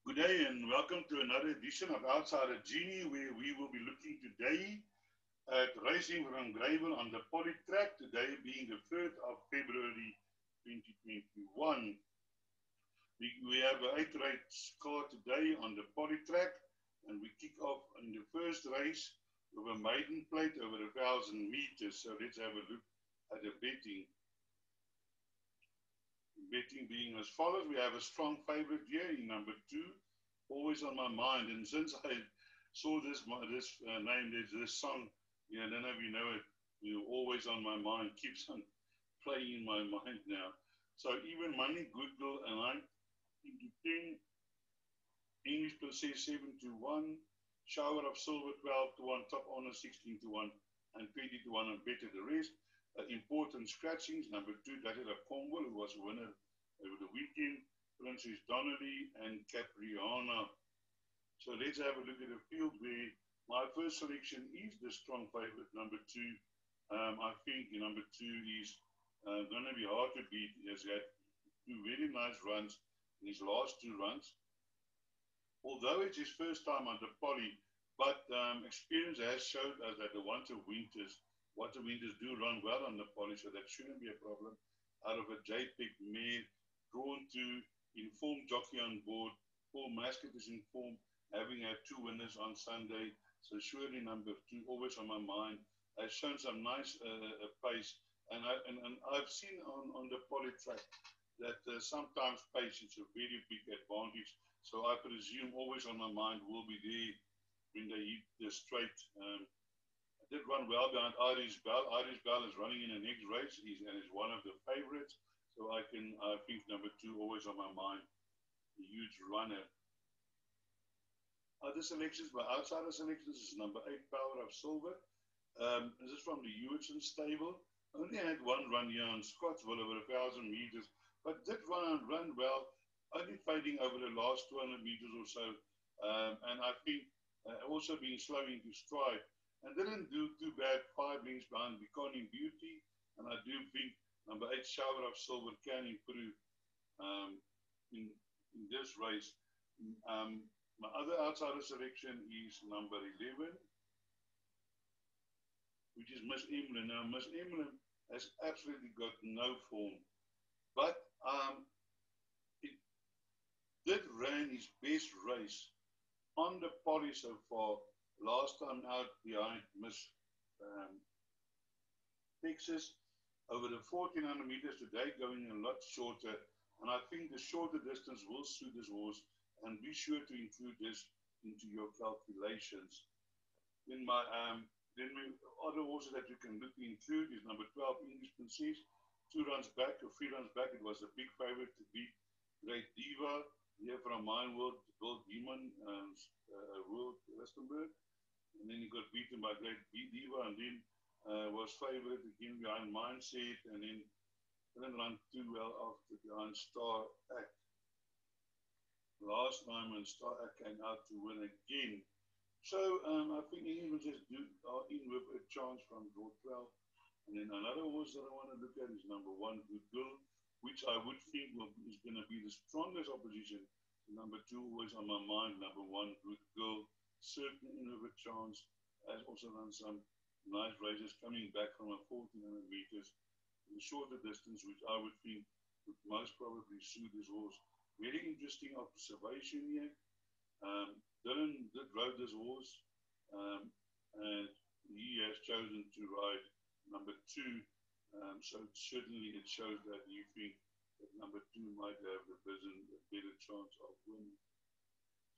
Good day and welcome to another edition of Outside of Genie, where we will be looking today at racing from Greyville on the Poly track, today being the 3rd of February 2021. We have an 8-race car today on the Poly track, and we kick off in the first race with a maiden plate over 1,000 meters. So let's have a look at the betting. Betting being as follows: we have a strong favorite here in number 2, always on my mind. And since I saw this name, there's this song, yeah, I don't know if you know it, always on my mind, keeps on playing in my mind now. So even money, good girl, and I into 10, English Princess 7 to 1, Shower of Silver 12 to 1, Top Honor 16 to 1, and 20 to 1, and better the rest. Important scratchings: number 2, Dattera Congo, who was a winner over the weekend, Princess Donnelly, and Capriana. So let's have a look at the field, where my first selection is the strong favorite, number 2. I think number 2 is going to be hard to beat. He has had 2 very nice runs in his last 2 runs. Although it's his first time on the Poly, but experience has showed us that the Water Winters do run well on the Poly, so that shouldn't be a problem. Out of a JPEG mare, drawn to informed jockey on board, Paul Mascot is informed, having had 2 winners on Sunday, so surely number 2, always on my mind, has shown some nice pace, and I've seen on the Poly track that sometimes pace is a very big advantage, so I presume always on my mind will be there when they hit the straight. Did run well behind Irish Bell. Irish Bell is running in the next race, and is one of the favorites. So I think number 2 always on my mind. A huge runner. Other selections, by outsider selections, is number 8, Power of Silver. This is from the Hewitson stable. Only had 1 run here on Scottsville over 1,000 meters, but did run well. Only fading over the last 200 meters or so, and I think also being slow into stride. And didn't do too bad, 5 lengths behind Becoming Beauty. And I do think number 8, Shower of Silver, can improve in this race. My other outsider selection is number 11, which is Miss Emblem. Now, Miss Emblem has absolutely got no form, but it did run his best race on the Poly so far. Last time out behind Miss Texas, over the 1,400 meters today, going a lot shorter. And I think the shorter distance will suit this horse, and be sure to include this into your calculations. Then my other horses that you can look to include is number 12, English Princess. 2 runs back, or 3 runs back, it was a big favorite to beat Great Diva here from Mine World, Gold Demon, World Westenberg. And then he got beaten by Great Diva, and then was favourite again behind Mindset, and then didn't run too well after behind Star Act. Last time when Star Act came out to win again. So I think England just are in with a chance from draw 12. And then another horse that I want to look at is number 1, Good Girl, which I would think is going to be the strongest opposition. Number 2 was on my mind, number 1, Good Girl. Certainly in with a chance, has also run some nice races coming back from a 1,400 meters in a shorter distance, which I would think would most probably suit this horse. Very interesting observation here. Dylan did ride this horse, and he has chosen to ride number 2. So certainly it shows that you think that number 2 might have a better chance of winning.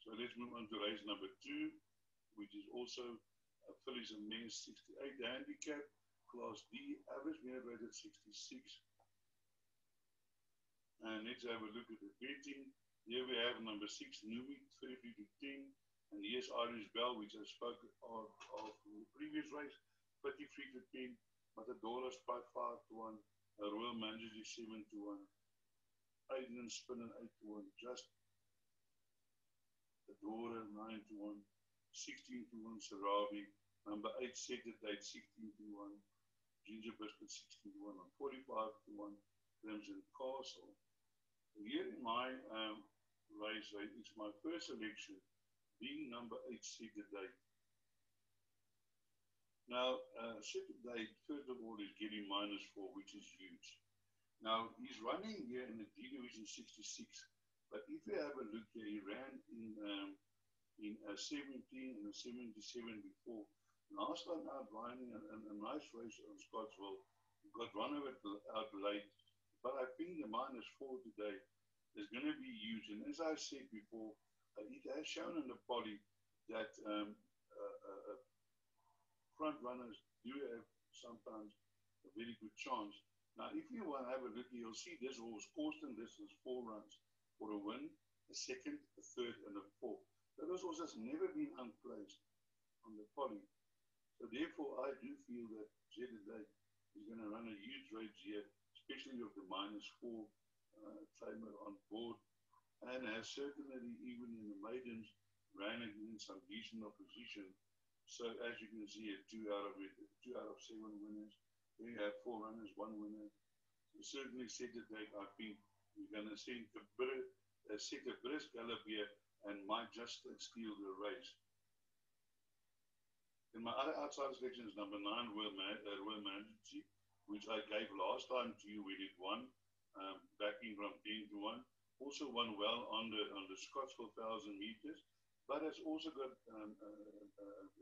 So let's move on to race number 2, which is also a fillies and mares 68 handicap, class D, average merit rated 66. And let's have a look at the betting. Here we have number 6, Numi, 33 to 10. And here's Irish Bell, which I spoke of in the previous race, 33 to 10. Matadora's 5 to 1. Royal Majesty 7 to 1. Aiden and Spinner 8 to 1. Just Dora 9 to 1, 16 to 1, Sarabi, number 8, Secret Date 16 to 1, Ginger Biscuit 16 to 1, and 45 to 1, Crimson Castle. Here in my race. It's my first selection, being number 8, Set the Date. Now, Set the Date, first of all, is getting -4, which is huge. Now, he's running here in the D Division 66, but if you have a look here, he ran in 17 and 77 before. Last time out riding a nice race on Scottsville, got run out late, but I think the -4 today is going to be huge. And as I said before, it has shown in the poly that front runners do have sometimes a very good chance. Now, if you want to have a look, you'll see this horse coursed in distance 4 runs for a win, a second, a third, and a fourth. So this horse has never been unplaced on the poly. So therefore, I do feel that Set the Date is going to run a huge race here, especially with the -4 claimer on board, and has certainly, even in the maidens, ran against some decent opposition. So as you can see, 2 out of 7 winners. There you have 4 runners, 1 winner. So certainly Set the Date, I think we're going to set a brisk gallop here and might just steal the race. And my other outside selection is number 9, Royal Majesty, which I gave last time to you when it won, backing from 10 to 1. Also won well on the Scottsville 1,000 meters, but has also got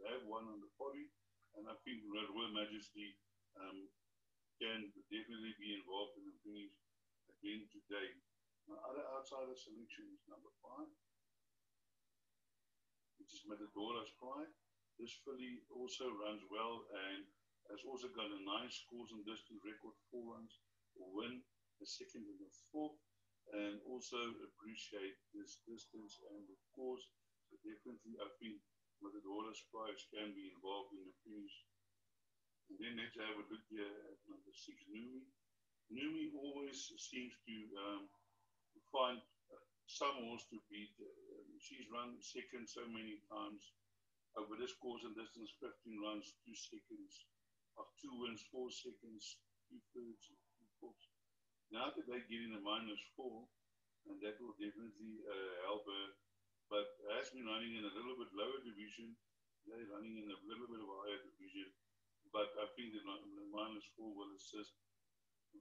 have won on the poly, and I think Royal Majesty can definitely be involved in the finish again today. My other outsider selection is number 5, which is Matadora's Pride. This filly also runs well and has also got a nice course and distance record, 4 runs, a win, a second and a fourth, and also appreciate this distance and the course. So definitely I think Matadora's Pride can be involved in the finish. And then let's have a look here at number 6, Numi. Numi always seems to find some horse to beat. She's run second so many times over this course and distance, 15 runs, 2 seconds, 2 wins, 4 seconds, 2 thirds, 2 fourths. Now today getting a -4, and that will definitely help her. But has been running in a little bit lower division. They're running in a little bit of a higher division. But I think the -4 will assist.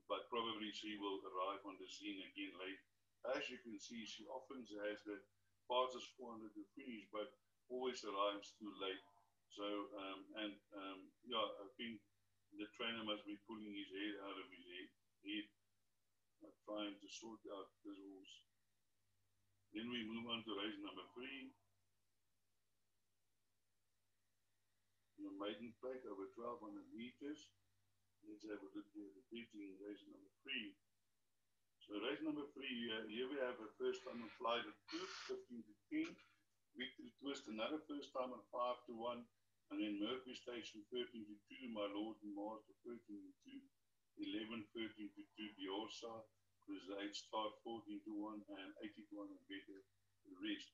But probably she will arrive on the scene again late. As you can see, she often has the passes 400 to finish, but always arrives too late. So, yeah, I think the trainer must be pulling his head out of his head, trying to sort out this horse. Then we move on to race number 3. The maiden plate over 1,200 meters. Let's have a look at the beating race number 3. So race number 3, here we have a first time on flight at 2, 15 to 10. Victory Twist, another first time at 5 to 1. And then Murphy Station 13 to 2. My Lord and Master 13 to 2. 11, 13 to 2. Biosa, Crusade Star 14 to 1. And 80 to 1 and better the rest.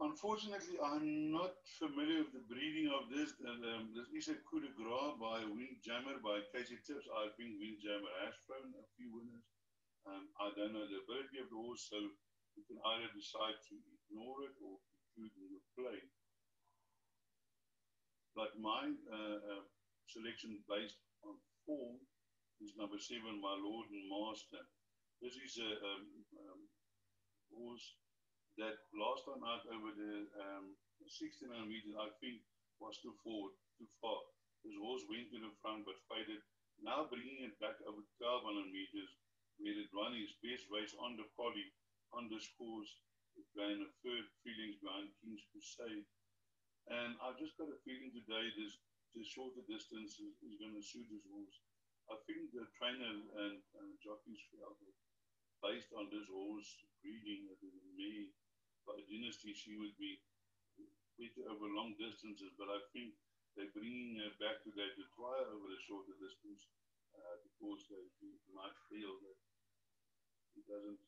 Unfortunately, I'm not familiar with the breeding of this. This is a coup de grace by Windjammer, by Casey Tips. I think Windjammer has thrown a few winners. I don't know the ability of the horse, so you can either decide to ignore it or include in your play. But my selection based on form is number 7, My Lord and Master. This is a horse that last time out over the 69 meters, I think, was too forward, too far. His horse went to the front but faded. Now bringing it back over 1,200 meters, where it ran his best race on the poly, on this course, behind a third feelings behind King's Crusade. And I've just got a feeling today this shorter distance is going to suit his horse. I think the trainer and jockeys felt that based on this horse breeding at the May by Dynasty, she would be better over long distances, but I think they're bringing her back today to try over the shorter distance because they might feel that he doesn't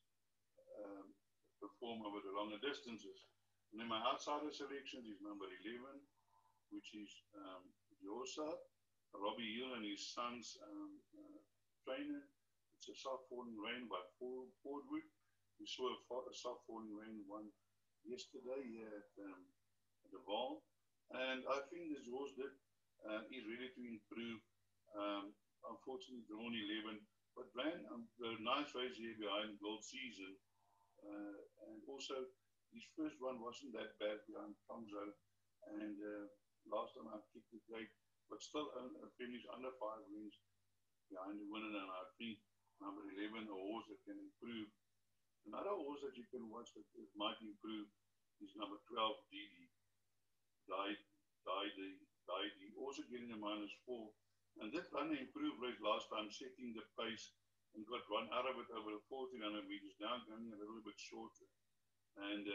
perform over the longer distances. And then my outsider selection is number 11, which is Yosa, Robbie Hill and his son's trainer. It's a soft falling rain by Fordwood. We saw a soft falling rain one yesterday here at the Val. And I think this horse that is ready to improve. Unfortunately, drawn 11, but ran a nice race here behind Gold Season. And also, his first one wasn't that bad behind Tomzo. And last time I kicked the gate, but still finished under 5 wins behind the winner. And I think number 11, a horse that can improve. Another horse that you can watch that might improve is number 12, Didi. Also getting a -4. And that ran an improved race last time, setting the pace and got one out of it over the 1400 meters, now going a little bit shorter. And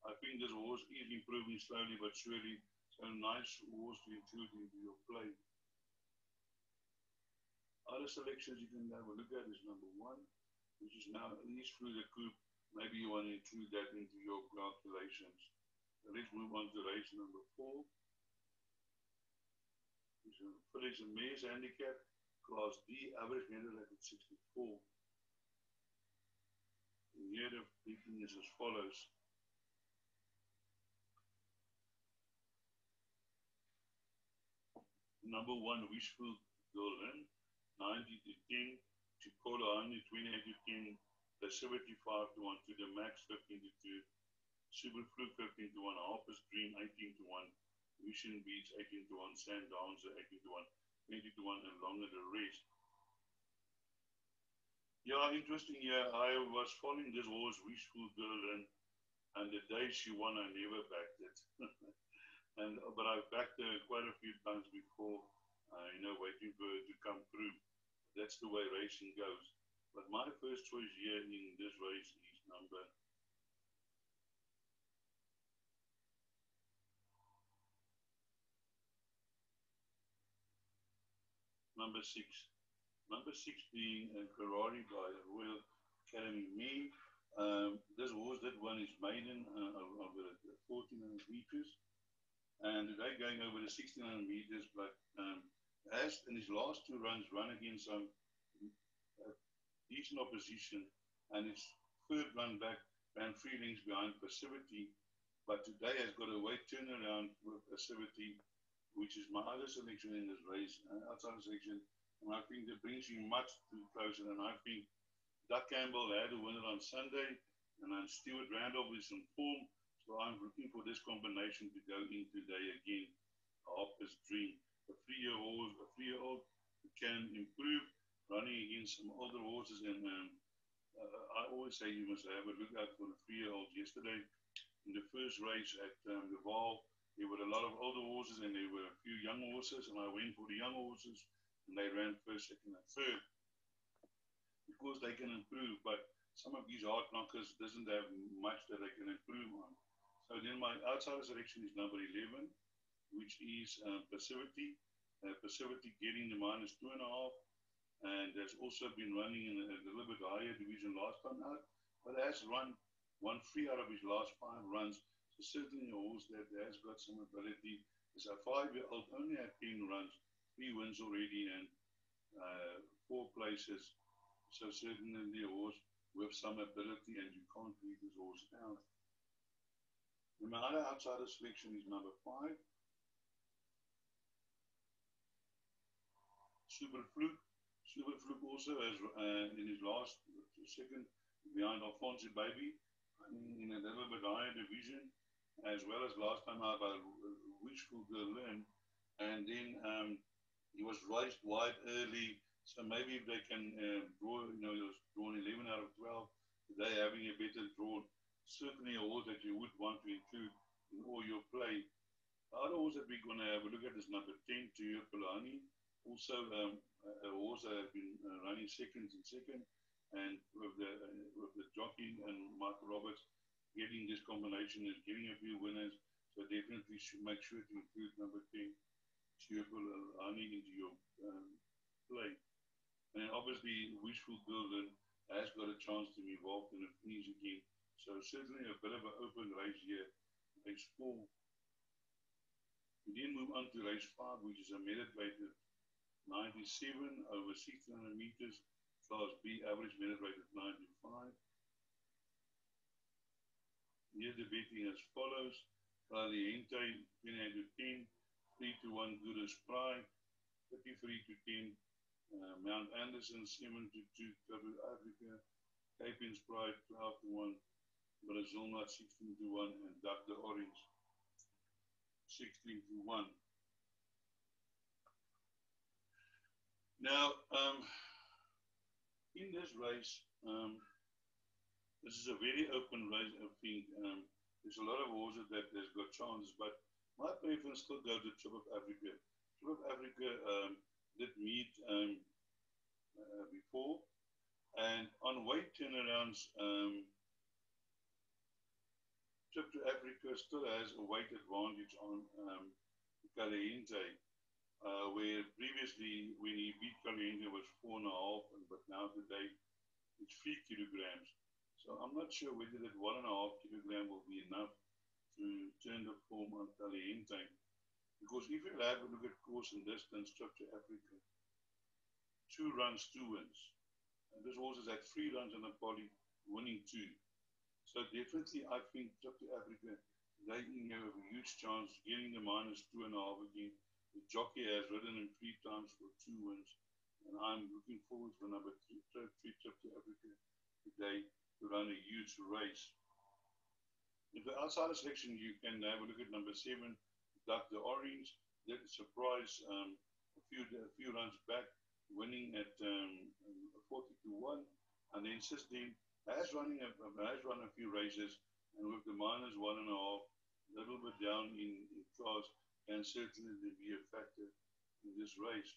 I think this horse is improving slowly but surely. So a nice horse to include into your play. Other selections you can have a look at is number 1, which is now at least through the coupe. Maybe you want to include that into your calculations. So let's move on to race number 4. Fillies and Mares handicap, class D, average medal at 64. And here the thinking is as follows. Number 1, Wishful Golden, 90 to 10. Chipola only 28 to 10. The 75 to 1 to the max 15 to 2. Super Fluke 15 to 1. Harper's Dream 18 to 1. Mission Beach 18 to 1. Sandowns 18 to 1. 20 to 1 and longer the rest. Yeah, interesting. Yeah, I was following this horse, Wishful Girl, and the day she won, I never backed it. But I've backed her quite a few times before, waiting for her to come through. That's the way racing goes. But my first choice here in this race is number 6. Number 6 being a Ferrari by Royal Academy Me. This horse, that one is maiden over 1400 meters. And today going over the 1600 meters, but has in his last 2 runs run against some decent opposition. And his third run back ran 3 lengths behind Passivity. But today has got a weight turnaround with Passivity, which is my other selection in this race, outside selection. And I think that brings you much too closer. And I think Doug Campbell had a winner on Sunday, and then Stuart Randolph is in form. So I'm looking for this combination to go in today again. Harper's Dream. A 3-year-old who can improve, running against some older horses. And I always say you must have a look out for the 3-year-old. Yesterday, in the first race at the Val, there were a lot of older horses and there were a few young horses, and I went for the young horses, and they ran first, second, and third because they can improve. But some of these hard knockers doesn't have much that they can improve on. So then my outsider selection is number 11, which is Passivity. Passivity getting the -2.5, and has also been running in a little bit higher division last time out, but has run 1-3 out of his last 5 runs. Certainly a horse that has got some ability. Is a 5-year-old, only had 10 runs, 3 wins already, and 4 places. So certainly a horse with some ability, and you can't leave this horse out. And my other outsider selection is number 5, Super Fluke. Super Fluke also has in his last second behind Alphonse Baby, in a little bit higher division, as well as last time out by Wishful Berlin. And then he was raced wide early, so maybe if they can draw, he was drawn 11 out of 12, today having a better draw, certainly a horse that you would want to include in all your play. The other horse that we're going to have a look at is number 10, Tuyo Polani. Also a horse that has been running seconds in second, and with the jockey and Mark Roberts getting this combination is getting a few winners. So definitely should make sure to include number 10, Tuyo Polani, into your play. And obviously Wishful Golden has got a chance to be involved in a finish again. So certainly a bit of an open race here. Race 4. We then move on to race 5, which is a merit weighted 97 over 1600 meters, class B, average merit weighted 95. Here's the betting as follows. Caliente 28 to 10, 3 to 1 Gurus Pride, 33 to 10, Mount Anderson 7 to 2 South Africa, Cape Pride 12 to 1, Brazil Nut 16 to 1, and Duck the Orange 16 to 1. Now, in this race, this is a very open race, I think. There's a lot of horses that has got chances, but my preference still go to Trip of Africa. Trip of Africa did meet before, and on weight turnarounds, Trip to Africa still has a weight advantage on Caliente, where previously when he beat Caliente was 4.5, but now today it's 3 kilograms. So I'm not sure whether that 1.5 kilogram will be enough to turn the form on Caliente. Because if you have a look at course and distance, Trip to Africa, 2 runs, 2 wins. And this horse has had 3 runs on the poly, winning 2. So definitely I think Trip to Africa, they have a huge chance getting the -2.5 again. The jockey has ridden him 3 times for 2 wins. And I'm looking forward for number 3 Trip to Africa today to run a huge race. In the outsider selection, you can have a look at number 7, Duck the Orange. That surprise a few runs back, winning at 40 to 1, and then since then has run a few races, and with the -1.5, a little bit down in class, can certainly be a factor in this race.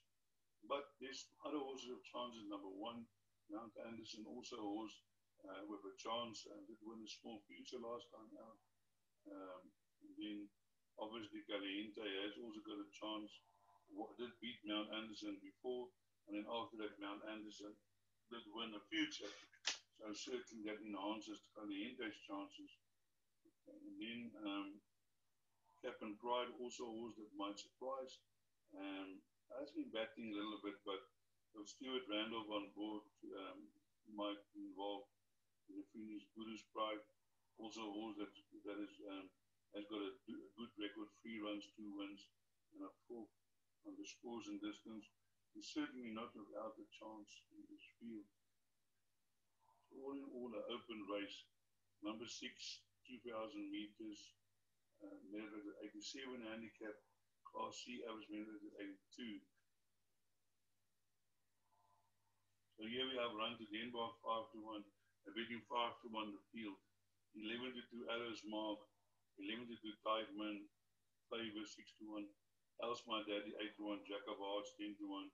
But there's other horses of chances. Number 1, Mount Anderson, also a horse with a chance, did win a small future last time out. And then obviously Caliente has also got a chance, did beat Mount Anderson before, and then after that Mount Anderson did win a future. So certainly that enhances Caliente's chances. And then Captain Pride, also a horse that might surprise. Has been batting a little bit, but with Stuart Randolph on board might be involved in the Phoenix Gurus Pride. Also a horse that has got a good record, 3 runs, 2 wins, and a 4th on the scores and distance. He's certainly not without a chance in this field. So all in all, an open race. Number 6, 2,000 meters, measured at 87 handicap, Class C average measured at 82. So here we have run to Denmark 5 to 1, a betting 5 to 1 the field. 11 to 2 Arrows Mark, 11 to 2 Tideman, Favor 6 to 1, Else My Daddy 8 to 1, Jack of Hearts 10 to 1,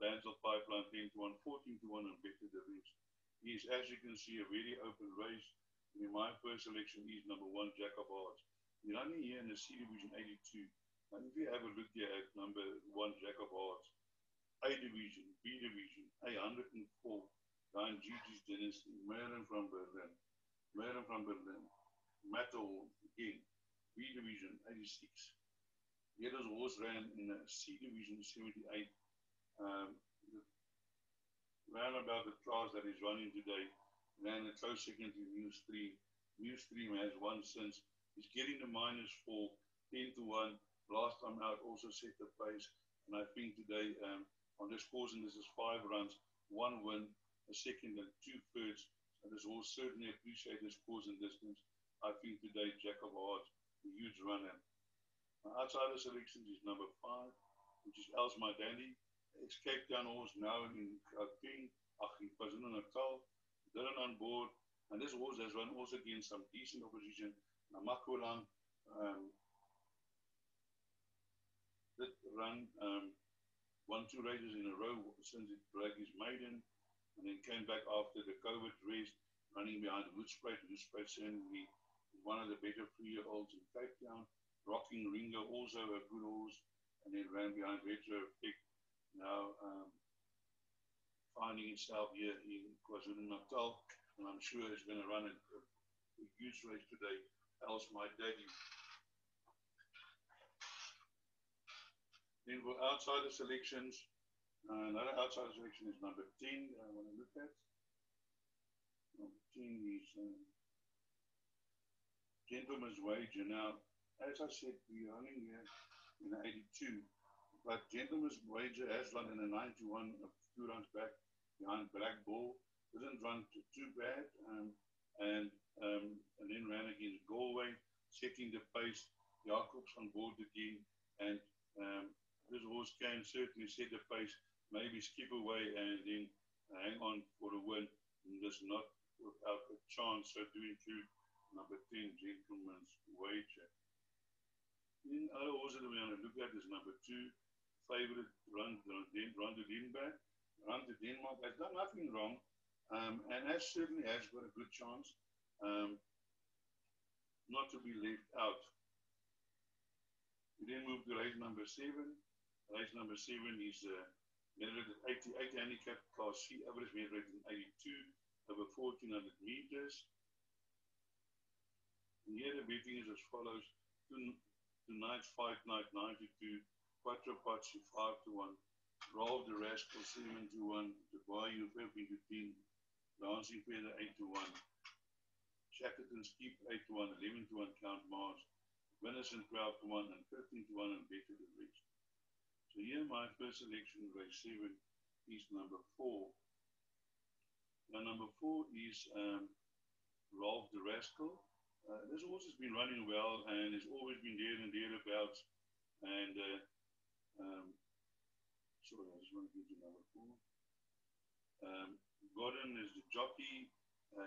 Plans of Pipeline 10 to 1, 14 to 1, and Better the Rest. He is, as you can see, a very open race. In my first selection is number 1, Jack of Hearts. We're running here in the C Division 82. And if you have a look here at number 1, Jack of Hearts, A Division, B Division, A104, Ryan Gigi's Dynasty, Merlin from Berlin, Matterhorn, again, B Division 86. Here those horse ran in the C Division 78. Ran about the class that is running today. Ran a close second to New Stream. New Stream has won since. He's getting the -4, 10 to 1. Last time out also set the pace. And I think today on this course, and this is 5 runs, 1 win, a second and 2 thirds. And this will certainly appreciate this course and distance. I think today Jack of Hearts, a huge runner. Outside the selections is number 5, which is Else My Daddy. Ex-Cape Town horse now in Gauteng, in KwaZulu-Natal. Dylan on board. And this horse has run also against some decent opposition. Namakolang did run 1-2 races in a row since it broke his maiden, and then came back after the COVID race, running behind Hoedspruit. Hoedspruit certainly one of the better 3-year-olds in Cape Town. Rocking Ringo, also a good horse, and then ran behind Retro Effect. Now finding himself here in KwaZulu-Natal, and I'm sure he's going to run a huge race today. Else My Daddy. Then for outsider selections, another outsider selection is number 10 that I want to look at. Number 10 is Gentleman's Wager. Now, as I said, we're running here in 82, but Gentleman's Wager has run in a 91 a few runs back behind Black Bull. Didn't run too bad, and and then ran against Galway, setting the pace. Jacobs on board again, and this horse can certainly set the pace, maybe skip away and then hang on for a win. And just not without a chance. So to include number 10, Gentleman's Wager. The other horse that we're going to look at is number 2, favorite Run to Denmark. Run to Denmark has done nothing wrong, and certainly has got a good chance not to be left out. We then move to race number 7. Race number 7 is measured at 88 handicap, class C, average meter rate in 82, over 1400 meters. And here the betting is as follows: tonight's fight night 92, Quattro Pazzi 5 to 1, Rolf the Rascal 7 to 1, the Bayou 15 to 10, Dancing Feather 8 to 1, Shackleton's Keep 8 to 1, 11 to 1 Count Mars, Venison 12 to 1, and 15 to 1 and better the rest. So here my first selection, race 7, is number 4. Now number 4 is Rolf the Rascal. This horse has been running well and has always been there and thereabouts. And sorry, I just want to give you number 4. Gordon is the jockey.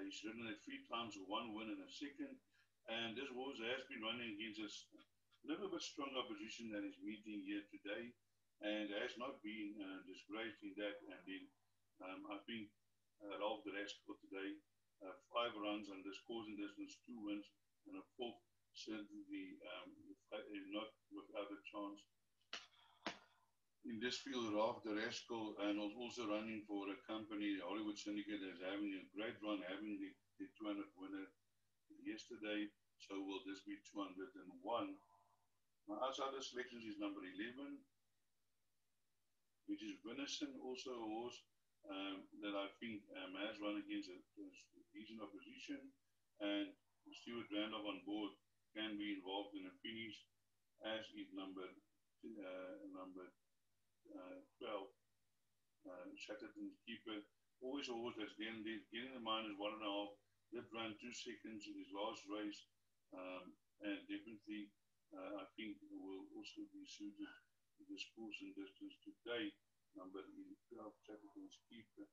He's ridden it 3 times with 1 win and a second. And this horse has been running against a little bit stronger opposition than is meeting here today, and has not been disgraced in that. And then I think Rolf the Rascal today, 5 runs on this course and distance, 2 wins, and a 4th, certainly not without a chance. In this field, Rolf the Rascal, and was also running for a company, Hollywood Syndicate, is having a great run, having the 200 winner yesterday. So will this be 201? My outsider selections is number 11, which is Venison, also a horse that I think has run against a decent opposition, and Stuart Randolph on board can be involved in a finish, as is number 12, Shackleton's Keeper. Always a horse that's getting the minus 1.5, did run 2 seconds in his last race, and definitely I think will also be suited to this course and distance today. Number 12, Shackleton's Keeper.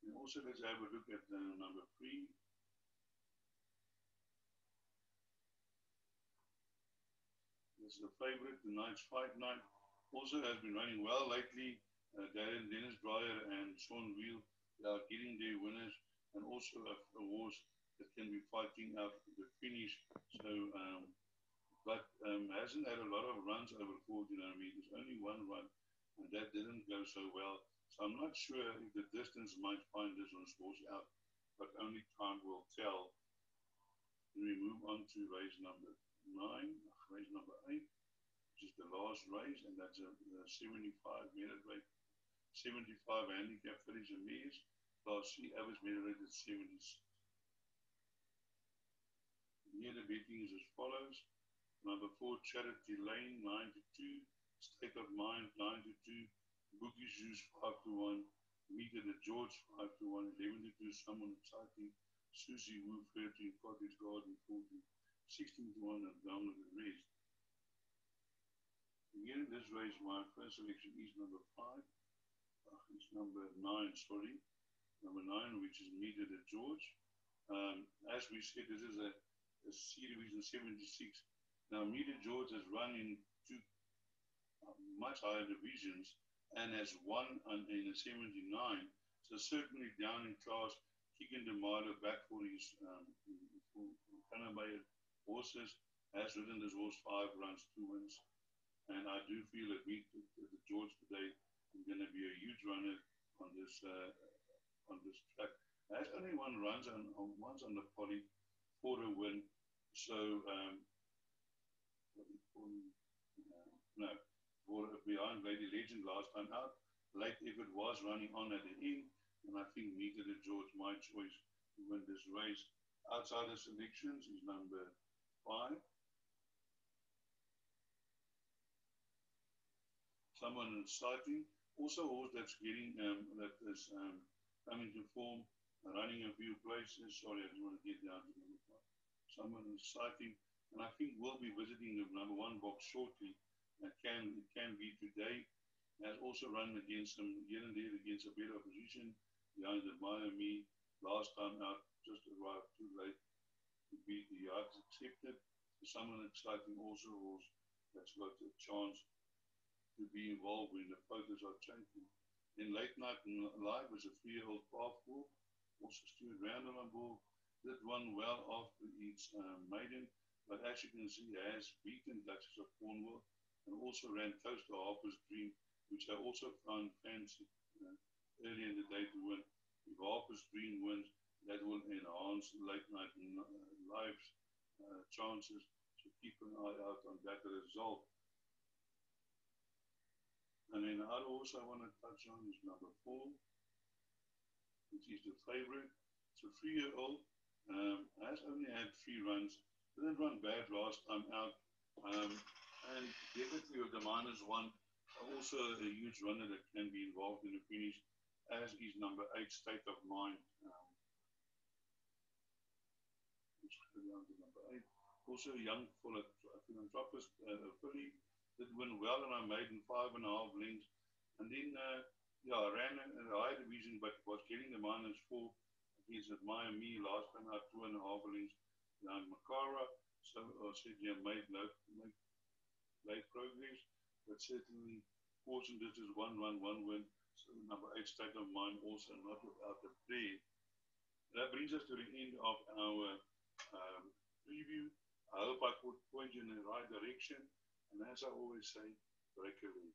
And also let's have a look at number 3. This is a favorite, tonight's fight night. Also has been running well lately. Dennis Breyer and Sean Wheel, they are getting their winners, and also a horse that can be fighting out the finish. So, but hasn't had a lot of runs over 1400 meters, only 1 run, and that didn't go so well. So I'm not sure if the distance might find this horse out, but only time will tell. Then we move on to race number 9, race number 8, which is the last race, and that's a 75-meter rate, 75 handicap fillies and mares. Class C, average meter rate is 76. Here the betting is as follows: number 4, Charity Lane 92, State of Mind 92, Bookie Shoes 5 to 1, Meter the George 5 to 1, 11 to 2, Someone Exciting, Susie Wu 13, Cottage Garden 14, 16 to 1, and down with the rest. Again, in this race, my first selection is number 5. It's number 9, sorry. Number 9, which is Meter the George. As we said, this is a C division 76. Now, Meter George has run in 2 much higher divisions and has won in a 79. So certainly down in class, kicking the mile back for his Canterbury horses, has ridden this horse 5 runs, 2 wins. And I do feel that the George today is going to be a huge runner on this track. Has only 1 run once on the poly for a win. So for behind Lady Legend last time out. Late Effort was running on at the end, and I think Meter the George, my choice to win this race. Outsider selections is number 5. Someone exciting. Also a horse that's getting, that is coming to form, running a few places. Sorry, I didn't want to get down to number 5. Someone exciting. And I think we'll be visiting the number 1 box shortly. It can be today. Has also run against some here and there against a better opposition behind the Miami last time out, just arrived too late to beat the yards accepted. So someone exciting also horse that's got a chance to be involved when the photos are changing. In Late Night Live was a 3-year-old calf bull, also Stuart Randall on board, did one well after each maiden, but as you can see has beaten Duchess of Cornwall and also ran close to Harper's Dream, which I also found fancy earlier in the day to win. If Harper's Dream wins, that will enhance Late Night Live's chances. So keep an eye out on that result. And then the other horse I want to touch on is number 4, which is the favorite. It's a 3-year-old, has only had 3 runs, didn't run bad last time out, and definitely with the -1, also a huge runner that can be involved in the finish, as is number 8, State of Mind. Number 8. Also a young philanthropist, filly, did win well in our maiden 5.5 lengths. And then, ran in the higher division, but was getting the -4 against at Miami last time out, 2.5 lengths behind Makara. So I said, made late progress, but certainly fortune this is 1-1-1 win. So number 8, State of Mind, also not without a play. That brings us to the end of our preview. I hope I could point you in the right direction. And as I always say, break away.